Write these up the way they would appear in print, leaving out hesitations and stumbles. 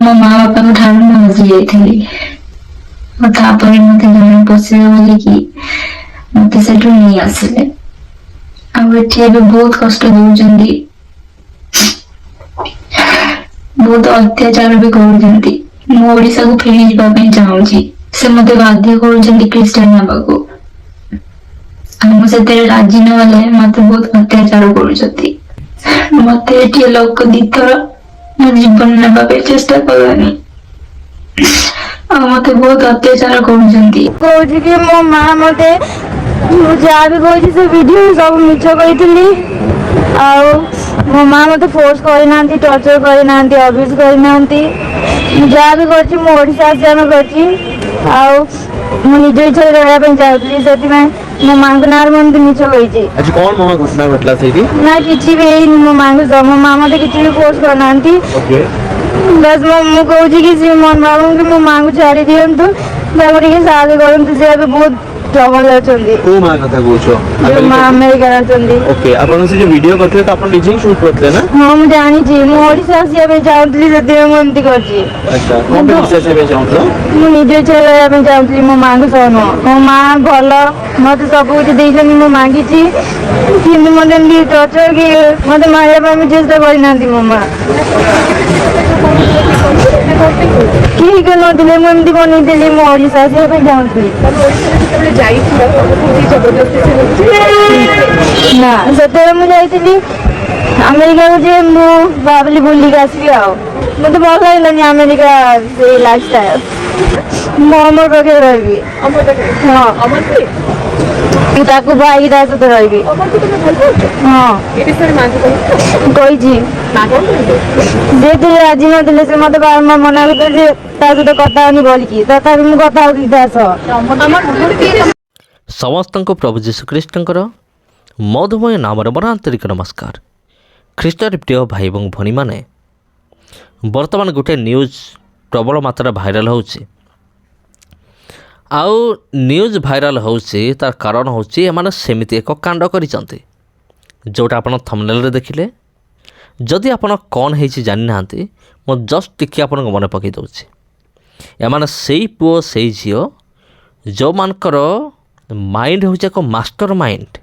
ମୋ ମା ବାପାଙ୍କ ଠାରୁ ମୁଁ ହଜି ଯାଇଥିଲି। ତାପରେ ମତେ ଜଣେ ପୋଷିବ ବୋଲିକି ମତେ ସେଠୁ ନେଇ ଆସିଲେ। ଆଉ ଏଠି ଏବେ ବହୁତ କଷ୍ଟ ଦଉଛନ୍ତି, ବହୁତ ଅତ୍ୟାଚାର ବି କରୁଛନ୍ତି। ମୁଁ ଓଡିଶାକୁ ଫେରି ଯିବା ପାଇଁ ଚାହୁଁଛି। ସେ ମତେ ବାଧ୍ୟ କରୁଛନ୍ତି ଖ୍ରୀଷ୍ଟିଆନ ହେବାକୁ। ମୁଁ ସେଥିରେ ରାଜି ନହେଲେ ମତେ ବହୁତ ଅତ୍ୟାଚାର କରୁଛନ୍ତି। ମତେ ଏଠି ଲୋକ ଦିଥର ମୋ ଜୀବନ ନେବା ପାଇଁ ଚେଷ୍ଟା କଲେଣି। ଆଉ ମତେ ବହୁତ ଅତ୍ୟାଚାର କରୁଛନ୍ତି। କହୁଛି କି ମୋ ମା ମତେ, ମୁଁ ଯାହା ବି କହିଛି ସେ ଭିଡ଼ିଓ ସବୁ ମିଛ କହିଥିଲି। ଆଉ ମୋ ମା ମତେ ଫୋର୍ସ କରିନାହାନ୍ତି, ଟର୍ଚର କରିନାହାନ୍ତି, ଅବ୍ୟୁଜ କରିନାହାନ୍ତି। ମୁଁ ଯାହା ବି କରିଛି ମୁଁ ଓଡ଼ିଶା ଆସିବା ପାଇଁ କରିଛି। ଆଉ ମୁଁ ନିଜ ଇଚ୍ଛାରେ ରହିବା ପାଇଁ ଚାହୁଁଥିଲି, ସେଥିପାଇଁ ମୋ ମାଙ୍କ ନାଁରେ ମୁଁ ଏମିତି ମିଛ କହିଛି। ଆଜି କଣ ଘଟଣା ଘଟିଲା ସେଇଠି? ନା କିଛି ବି ହେଇନି। ମୋ ମା ମତେ କିଛି ବି ଫୋର୍ସ କରିନାହାନ୍ତି। ଓକେ। ବସ୍ ମୁଁ କହୁଛି କି ସେ ମୋ ବାବାଙ୍କୁ ମୋ ମାଙ୍କୁ ଛାଡ଼ି ଦିଅନ୍ତୁ, ତାକୁ ଟିକେ ସାହାଯ୍ୟ କରନ୍ତୁ। ସେ ଏବେ ବହୁତ ଟ୍ରବଲରେ ଅଛନ୍ତି। କୋଉ ମା କଥା କହୁଛ? ଯୋଉ ମା ଆମେରିକାରେ ଅଛନ୍ତି। ଓକେ, ଆପଣ ସେ ଯୋଉ ଭିଡିଓ କରିଥିଲେ ତ ଆପଣ ନିଜେ ହିଁ ସୁଟ୍ କରିଥିଲେ ନା? ହଁ ମୁଁ ଜାଣିଛି, ମୁଁ ଓଡ଼ିଶା ଆସିବା ପାଇଁ ଚାହୁଁଥିଲି, ସେଥିପାଇଁ ମୁଁ ଏମିତି କରିଛି। ଆଚ୍ଛା, କଣ ପାଇଁ ଓଡ଼ିଶା ଆସିବା ପାଇଁ ଚାହୁଁଥିଲ? ମୁଁ ନିଜ ଇଚ୍ଛାରେ ରହିବା ପାଇଁ ଚାହୁଁଥିଲି, ମୋ ମାଙ୍କ ସହ ନୁହଁ। ମୋ ମା ଭଲ, ମତେ ସବୁ କିଛି ଦେଇଛନ୍ତି, ମୁଁ ମାଗିଛି। କିନ୍ତୁ ମତେ ଏମିତି ଟର୍ଚର କି ମତେ ମାରିବା ପାଇଁ ବି ଚେଷ୍ଟା କରିନାହାନ୍ତି ମୋ ମା। କେହି ନଥିଲେ, ମୁଁ ଏମିତି ବନେଇଥିଲି। ମୁଁ ଓଡ଼ିଶା ଆସିବା ପାଇଁ ଚାହୁଁଥିଲି। ନା ସେତେବେଳେ ମୁଁ ଯାଇଥିଲି ଆମେରିକାକୁ, ଯେ ମୁଁ ଭାବିଲି ବୁଲିକି ଆସିବି। ଆଉ ମତେ ଭଲ ଲାଗିଲାନି ଆମେରିକା ସେଇ ଲାଇଫଷ୍ଟାଇଲ। ମୁଁ ଅମର ପାଖରେ ରହିବି। ହଁ, ତାକୁ ଭାଇକି ତା ସହିତ ରହିବି। ହଁ କହିଛି। ଯେହେତୁ ରାଜି ନଥିଲେ, ସେ ମତେ ବାରମ୍ବାର ମନା କରୁଥିଲେ ଯେ ତା ସହିତ କଥା ହଉନି ବୋଲିକି, ତଥାପି ମୁଁ କଥା ହଉଥିଲି ତା ସହ। ସମସ୍ତଙ୍କୁ ପ୍ରଭୁ ଯୀଶୁଖ୍ରୀଷ୍ଟଙ୍କର ମଧୁମୟ ନାମରେ ମୋର ଆନ୍ତରିକ ନମସ୍କାର। ଖ୍ରୀଷ୍ଟରେ ପ୍ରିୟ ଭାଇ ଏବଂ ଭଉଣୀମାନେ, ବର୍ତ୍ତମାନ ଗୋଟିଏ ନ୍ୟୁଜ୍ ପ୍ରବଳ ମାତ୍ରାରେ ଭାଇରାଲ୍ ହେଉଛି। ଆଉ ନ୍ୟୁଜ୍ ଭାଇରାଲ୍ ହେଉଛି ତାର କାରଣ ହେଉଛି ଏମାନେ ସେମିତି ଏକ କାଣ୍ଡ କରିଛନ୍ତି, ଯେଉଁଟା ଆପଣ ଥମ୍ବନେଲ୍ରେ ଦେଖିଲେ। ଯଦି ଆପଣ କ'ଣ ହେଇଛି ଜାଣିନାହାନ୍ତି, ମୁଁ ଜଷ୍ଟ ଟିକିଏ ଆପଣଙ୍କୁ ମନେ ପକାଇ ଦେଉଛି। ଏମାନେ ସେଇ ପୁଅ ସେଇ ଝିଅ ଯେଉଁମାନଙ୍କର ମାଇଣ୍ଡ ହେଉଛି ଏକ ମାଷ୍ଟର ମାଇଣ୍ଡ।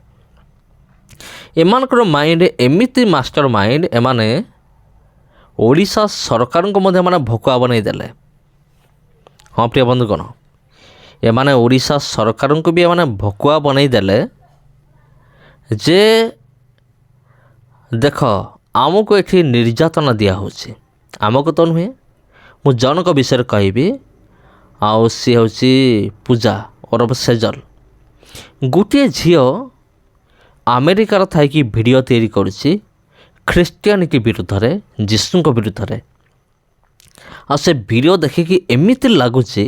ଏମାନଙ୍କର ମାଇଣ୍ଡ ଏମିତି ମାଷ୍ଟର ମାଇଣ୍ଡ, ଏମାନେ ଓଡ଼ିଶା ସରକାରଙ୍କୁ ମଧ୍ୟ ଏମାନେ ଭକୁଆ ବନେଇ ଦେଲେ। ହଁ ପ୍ରିୟ ବନ୍ଧୁଗଣ, ଏମାନେ ଓଡ଼ିଶା ସରକାରଙ୍କୁ ବି ଏମାନେ ଭକୁଆ ବନେଇ ଦେଲେ ଯେ ଦେଖ, ଆମକୁ ଏଠି ନିର୍ଯାତନା ଦିଆହେଉଛି। ଆମକୁ ତ ନୁହେଁ, ମୁଁ ଜଣଙ୍କ ବିଷୟରେ କହିବି। ଆଉ ସିଏ ହେଉଛି ପୂଜା ଓରଫ ସେଜଲ। ଗୋଟିଏ ଝିଅ ଆମେରିକାର ଥାଇକି ଭିଡ଼ିଓ ତିଆରି କରୁଛି ଖ୍ରୀଷ୍ଟିଆନିଟି ବିରୁଦ୍ଧରେ, ଯୀଶୁଙ୍କ ବିରୁଦ୍ଧରେ। ଆଉ ସେ ଭିଡ଼ିଓ ଦେଖିକି ଏମିତି ଲାଗୁଛି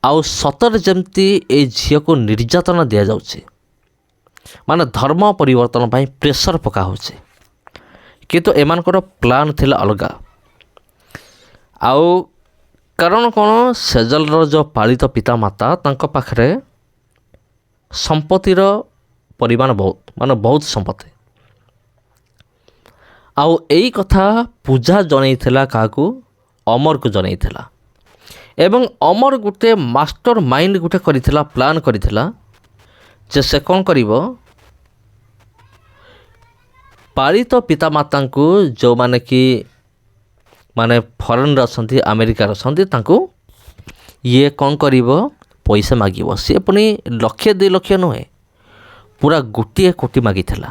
ଆଉ ସତରେ ଯେମିତି ଏଇ ଝିଅକୁ ନିର୍ଯାତନା ଦିଆଯାଉଛି, ମାନେ ଧର୍ମ ପରିବର୍ତ୍ତନ ପାଇଁ ପ୍ରେସର ପକା ହେଉଛି। କିନ୍ତୁ ଏମାନଙ୍କର ପ୍ଲାନ୍ ଥିଲା ଅଲଗା। ଆଉ କାରଣ କ'ଣ, ସେଜଲର ଯେଉଁ ପାଳିତ ପିତାମାତା, ତାଙ୍କ ପାଖରେ ସମ୍ପତ୍ତିର ପରିମାଣ ବହୁତ ସମ୍ପତ୍ତି। ଆଉ ଏଇ କଥା ପୂଜା ଜଣେଇଥିଲା କାହାକୁ? ଅମରକୁ ଜଣେଇଥିଲା। ଏବଂ ଅମର ଗୋଟେ ମାଷ୍ଟର ମାଇଣ୍ଡ ଗୋଟେ କରିଥିଲା, ପ୍ଲାନ୍ କରିଥିଲା ଯେ ସେ କ'ଣ କରିବ, ପାଳିତ ପିତାମାତାଙ୍କୁ, ଯେଉଁମାନେ କି ମାନେ ଫରେନ୍ରେ ଅଛନ୍ତି, ଆମେରିକାରେ ଅଛନ୍ତି, ତାଙ୍କୁ ଇଏ କ'ଣ କରିବ, ପଇସା ମାଗିବ। ସିଏ ପୁଣି 1,00,000 2,00,000 ନୁହେଁ, ପୁରା 1,000,000,000 ମାଗିଥିଲା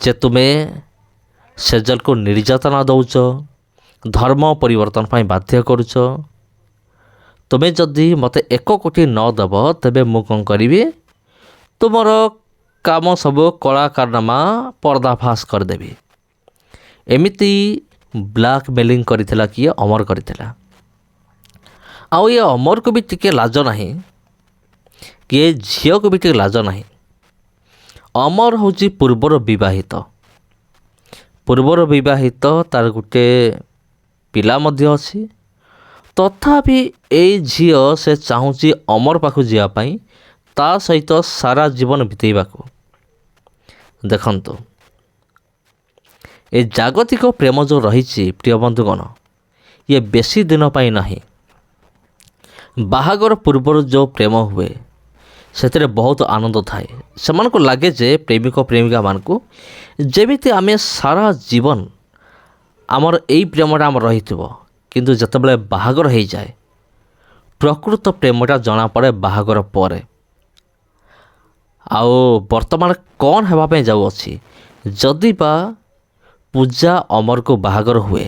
ଯେ ତୁମେ ସେଜଲକୁ ନିର୍ଯାତନା ଦେଉଛ, ଧର୍ମ ପରିବର୍ତ୍ତନ ପାଇଁ ବାଧ୍ୟ କରୁଛ। ତୁମେ ଯଦି ମୋତେ 1,00,000,000 ନ ଦେବ, ତେବେ ମୁଁ କ'ଣ କରିବି, ତୁମର କାମ ସବୁ କଳା କାରନାମା ପର୍ଦ୍ଦାଫାଶ କରିଦେବି। ଏମିତି ବ୍ଲାକମେଲିଂ କରିଥିଲା କିଏ? ଅମର କରିଥିଲା। ଆଉ ଏ ଅମରକୁ ବି ଟିକେ ଲାଜ ନାହିଁ, କି ଏ ଝିଅକୁ ବି ଟିକେ ଲାଜ ନାହିଁ। ଅମର ହେଉଛି ପୂର୍ବର ବିବାହିତ, ତାର ଗୋଟେ ପିଲା ମଧ୍ୟ ଅଛି। ତଥାପି ଏଇ ଝିଅ ସେ ଚାହୁଁଛି ଅମର ପାଖକୁ ଯିବା ପାଇଁ, ତା ସହିତ ସାରା ଜୀବନ ବିତେଇବାକୁ। ଦେଖନ୍ତୁ, ଏ ଜାଗତିକ ପ୍ରେମ ଯେଉଁ ରହିଛି ପ୍ରିୟ ବନ୍ଧୁଗଣ, ଇଏ ବେଶୀ ଦିନ ପାଇଁ ନାହିଁ। ବାହାଘର ପୂର୍ବରୁ ଯେଉଁ ପ୍ରେମ ହୁଏ ସେଥିରେ ବହୁତ ଆନନ୍ଦ ଥାଏ। ସେମାନଙ୍କୁ ଲାଗେ ଯେ ପ୍ରେମିକ ପ୍ରେମିକାମାନଙ୍କୁ ଯେମିତି ଆମେ ସାରା ଜୀବନ ଆମର ଏଇ ପ୍ରେମଟା ଆମର ରହିଥିବ। କିନ୍ତୁ ଯେତେବେଳେ ବାହାଘର ହେଇଯାଏ, ପ୍ରକୃତ ପ୍ରେମଟା ଜଣାପଡ଼େ ବାହାଘର ପରେ। ଆଉ ବର୍ତ୍ତମାନ କ'ଣ ହେବା ପାଇଁ ଯାଉଅଛି, ଯଦି ବା ପୂଜା ଅମରକୁ ବାହାଘର ହୁଏ,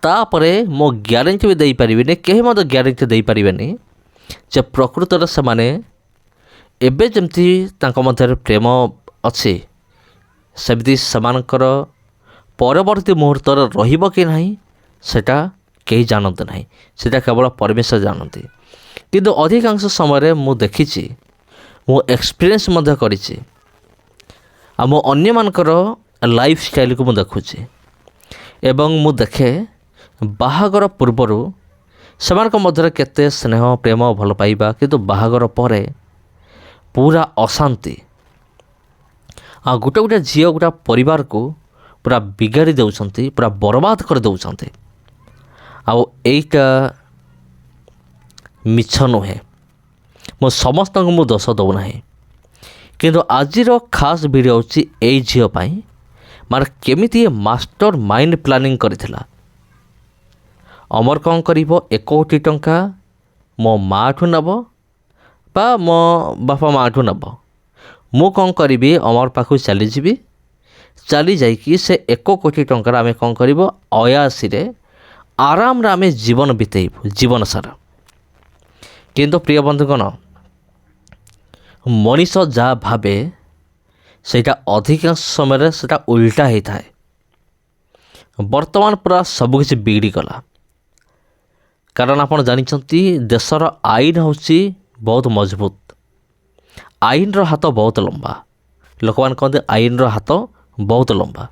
ତାପରେ ମୁଁ ଗ୍ୟାରେଣ୍ଟି ବି ଦେଇପାରିବିନି, କେହି ମଧ୍ୟ ଗ୍ୟାରେଣ୍ଟି ଦେଇପାରିବେନି ଯେ ପ୍ରକୃତରେ ସେମାନେ ଏବେ ଯେମିତି ତାଙ୍କ ମଧ୍ୟରେ ପ୍ରେମ ଅଛି ସେମିତି ସେମାନଙ୍କର ପରବର୍ତ୍ତୀ ମୁହୂର୍ତ୍ତରେ ରହିବ କି ନାହିଁ ସେଟା କେହି ଜାଣନ୍ତି ନାହିଁ। ସେଟା କେବଳ ପରମେଶ୍ୱର ଜାଣନ୍ତି। କିନ୍ତୁ ଅଧିକାଂଶ ସମୟରେ ମୁଁ ଦେଖିଛି, ମୁଁ ଏକ୍ସପିରିଏନ୍ସ ମଧ୍ୟ କରିଛି, ଆଉ ମୁଁ ଅନ୍ୟମାନଙ୍କର ଲାଇଫ୍ ଷ୍ଟାଇଲ୍କୁ ମୁଁ ଦେଖୁଛି ଏବଂ ମୁଁ ଦେଖେ ବାହାଘର ପୂର୍ବରୁ ସେମାନଙ୍କ ମଧ୍ୟରେ କେତେ ସ୍ନେହ ପ୍ରେମ ଭଲ ପାଇବା, କିନ୍ତୁ ବାହାଘର ପରେ ପୁରା ଅଶାନ୍ତି। ଆଉ ଗୋଟେ ଗୋଟେ ଝିଅ ଗୋଟେ ପରିବାରକୁ ପୁରା ବିଗାଡ଼ି ଦେଉଛନ୍ତି, ପୁରା ବର୍ବାଦ କରିଦେଉଛନ୍ତି। ଆଉ ଏଇଟା ମିଛ ନୁହେଁ। ମୁଁ ସମସ୍ତଙ୍କୁ ମୁଁ ଦୋଷ ଦେଉନାହିଁ, କିନ୍ତୁ ଆଜିର ଖାସ୍ ଭିଡ଼ିଓ ହେଉଛି ଏଇ ଝିଅ ପାଇଁ, ମାନେ କେମିତି ମାଷ୍ଟର ମାଇଣ୍ଡ ପ୍ଲାନିଂ କରିଥିଲା। ଅମର କ'ଣ କରିବ, 1 କୋଟି ଟଙ୍କା ମୋ ମାଆଠୁ ନେବ ବା ମୋ ବାପା ମାଆଠୁ ନେବ। ମୁଁ କ'ଣ କରିବି, ଅମର ପାଖକୁ ଚାଲିଯିବି, ଚାଲି ଯାଇକି ସେ 1 କୋଟି ଟଙ୍କାରେ ଆମେ କ'ଣ କରିବ, ଅୟାସିରେ ଆରାମରେ ଆମେ ଜୀବନ ବିତେଇବୁ, ଜୀବନ ସାରା। କିନ୍ତୁ ପ୍ରିୟ ବନ୍ଧୁଗଣ, ମଣିଷ ଯାହା ଭାବେ ସେଇଟା ଅଧିକାଂଶ ସମୟରେ ସେଇଟା ଉଲ୍ଟା ହେଇଥାଏ। ବର୍ତ୍ତମାନ ପୁରା ସବୁକିଛି ବିଗିଡ଼ିଗଲା। କାରଣ ଆପଣ ଜାଣିଛନ୍ତି ଦେଶର ଆଇନ ହେଉଛି ବହୁତ ମଜବୁତ, ଆଇନର ହାତ ବହୁତ ଲମ୍ବା। ଲୋକମାନେ କହନ୍ତି ଆଇନର ହାତ ବହୁତ ଲମ୍ବା।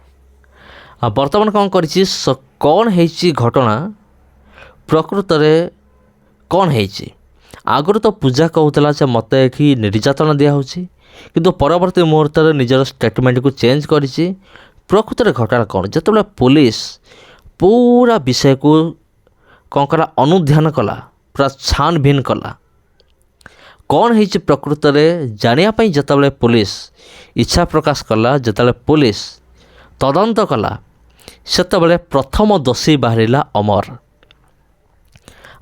ଆଉ ବର୍ତ୍ତମାନ କ'ଣ କରିଛି, କ'ଣ ହେଇଛି ଘଟଣା, ପ୍ରକୃତରେ କ'ଣ ହେଇଛି। ଆଗରୁ ତ ପୂଜା କହୁଥିଲା ଯେ ମୋତେ ଏଠି ନିର୍ଯାତନା ଦିଆହେଉଛି, କିନ୍ତୁ ପରବର୍ତ୍ତୀ ମୁହୂର୍ତ୍ତରେ ନିଜର ଷ୍ଟେଟମେଣ୍ଟକୁ ଚେଞ୍ଜ କରିଛି। ପ୍ରକୃତରେ ଘଟଣା କ'ଣ, ଯେତେବେଳେ ପୋଲିସ ପୁରା ବିଷୟକୁ କ'ଣ କଲା, ଅନୁଧ୍ୟାନ କଲା, ପୁରା ଛାନଭିନ କଲା, କ'ଣ ହେଇଛି ପ୍ରକୃତରେ ଜାଣିବା ପାଇଁ ଯେତେବେଳେ ପୋଲିସ ଇଚ୍ଛା ପ୍ରକାଶ କଲା, ଯେତେବେଳେ ପୋଲିସ ତଦନ୍ତ କଲା, ସେତେବେଳେ ପ୍ରଥମ ଦୋଷୀ ବାହାରିଲା ଅମର।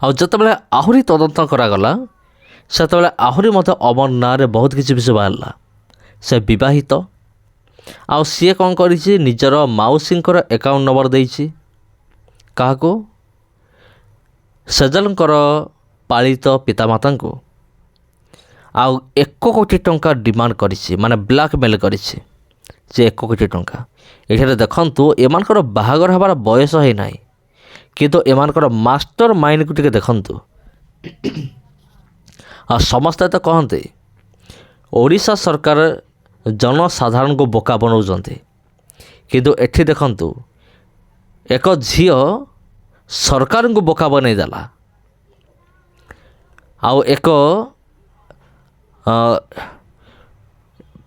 ଆଉ ଯେତେବେଳେ ଆହୁରି ତଦନ୍ତ କରାଗଲା, ସେତେବେଳେ ଆହୁରି ମଧ୍ୟ ଅମର ନାଁରେ ବହୁତ କିଛି ବିଷୟ ବାହାରିଲା। ସେ ବିବାହିତ, ଆଉ ସିଏ କ'ଣ କରିଛି, ନିଜର ମାଉସୀଙ୍କର ଆକାଉଣ୍ଟ ନମ୍ବର ଦେଇଛି କାହାକୁ, ସେଜଲଙ୍କର ପାଳିତ ପିତାମାତାଙ୍କୁ। ଆଉ 1 କୋଟି ଟଙ୍କା ଡିମାଣ୍ଡ କରିଛି, ମାନେ ବ୍ଲାକମେଲ୍ କରିଛି ଯେ 1 କୋଟି ଟଙ୍କା। ଏଠାରେ ଦେଖନ୍ତୁ, ଏମାନଙ୍କର ବାହାଘର ହେବାର ବୟସ ହେଇନାହିଁ, କିନ୍ତୁ ଏମାନଙ୍କର ମାଷ୍ଟର ମାଇଣ୍ଡକୁ ଟିକେ ଦେଖନ୍ତୁ। ଆଉ ସମସ୍ତେ ତ କହନ୍ତି ଓଡ଼ିଶା ସରକାର ଜନସାଧାରଣଙ୍କୁ ବୋକା ବନାଉଛନ୍ତି, କିନ୍ତୁ ଏଠି ଦେଖନ୍ତୁ ଏକ ଝିଅ ସରକାରଙ୍କୁ ବୋକା ବନେଇ ଦେଲା। ଆଉ ଏକ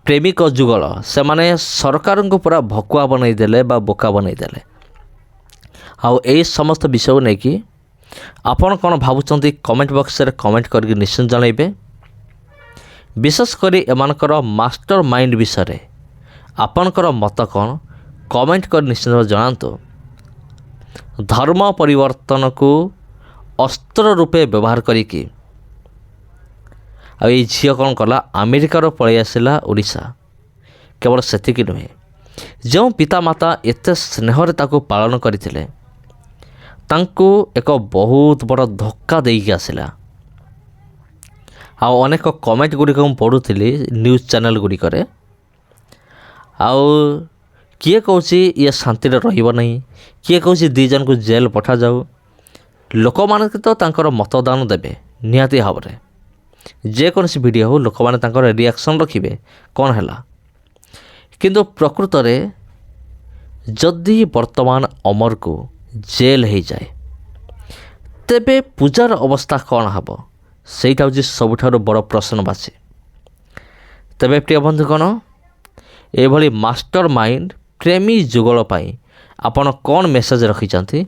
ପ୍ରେମିକ ଯୁଗଳ, ସେମାନେ ସରକାରଙ୍କୁ ପୁରା ଭକୁଆ ବନେଇ ଦେଲେ ବା ବୋକା ବନେଇ ଦେଲେ। ଆଉ ଏଇ ସମସ୍ତ ବିଷୟକୁ ନେଇକି ଆପଣ କ'ଣ ଭାବୁଛନ୍ତି, କମେଣ୍ଟ ବକ୍ସରେ କମେଣ୍ଟ କରିକି ନିଶ୍ଚୟ ଜଣାଇବେ। ବିଶେଷ କରି ଏମାନଙ୍କର ମାଷ୍ଟର ମାଇଣ୍ଡ ବିଷୟରେ ଆପଣଙ୍କର ମତ କ'ଣ, କମେଣ୍ଟ କରି ନିଶ୍ଚିତ ଜଣାନ୍ତୁ। ଧର୍ମ ପରିବର୍ତ୍ତନକୁ ଅସ୍ତ୍ର ରୂପେ ବ୍ୟବହାର କରିକି ଆଉ ଏଇ ଝିଅ କ'ଣ କଲା, ଆମେରିକାରୁ ପଳାଇ ଆସିଲା ଓଡ଼ିଶା। କେବଳ ସେତିକି ନୁହେଁ, ଯେଉଁ ପିତାମାତା ଏତେ ସ୍ନେହରେ ତାକୁ ପାଳନ କରିଥିଲେ, ତାଙ୍କୁ ଏକ ବହୁତ ବଡ଼ ଧକ୍କା ଦେଇକି ଆସିଲା। ଆଉ ଅନେକ କମେଣ୍ଟ ଗୁଡ଼ିକ ମୁଁ ପଢ଼ୁଥିଲି ନ୍ୟୁଜ୍ ଚ୍ୟାନେଲ୍ ଗୁଡ଼ିକରେ। ଆଉ କିଏ କହୁଛି ଇଏ ଶାନ୍ତିରେ ରହିବ ନାହିଁ, କିଏ କହୁଛି 2 ଜଣଙ୍କୁ ଜେଲ୍ ପଠାଯାଉ। ଲୋକମାନେ ତ ତାଙ୍କର ମତଦାନ ଦେବେ ନିହାତି ଭାବରେ। ଯେକୌଣସି ଭିଡ଼ିଓ ହେଉ, ଲୋକମାନେ ତାଙ୍କର ରିଆକ୍ସନ୍ ରଖିବେ କ'ଣ ହେଲା। କିନ୍ତୁ ପ୍ରକୃତରେ ଯଦି ବର୍ତ୍ତମାନ ଅମରକୁ ଜେଲ୍ ହେଇଯାଏ, ତେବେ ପୂଜାର ଅବସ୍ଥା କ'ଣ ହେବ, ସେଇଟା ହେଉଛି ସବୁଠାରୁ ବଡ଼ ପ୍ରଶ୍ନବାଚୀ। ତେବେ ପ୍ରିୟ ବନ୍ଧୁଗଣ, ଏଭଳି ମାଷ୍ଟର ମାଇଣ୍ଡ ପ୍ରେମୀ ଯୁଗଳ ପାଇଁ ଆପଣ କ'ଣ ମେସେଜ୍ ରଖିଛନ୍ତି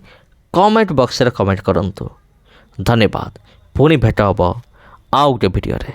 କମେଣ୍ଟ ବକ୍ସରେ କମେଣ୍ଟ କରନ୍ତୁ। ଧନ୍ୟବାଦ। ପୁଣି ଭେଟ ହେବ ଆଉ ଗୋଟେ ଭିଡ଼ିଓରେ।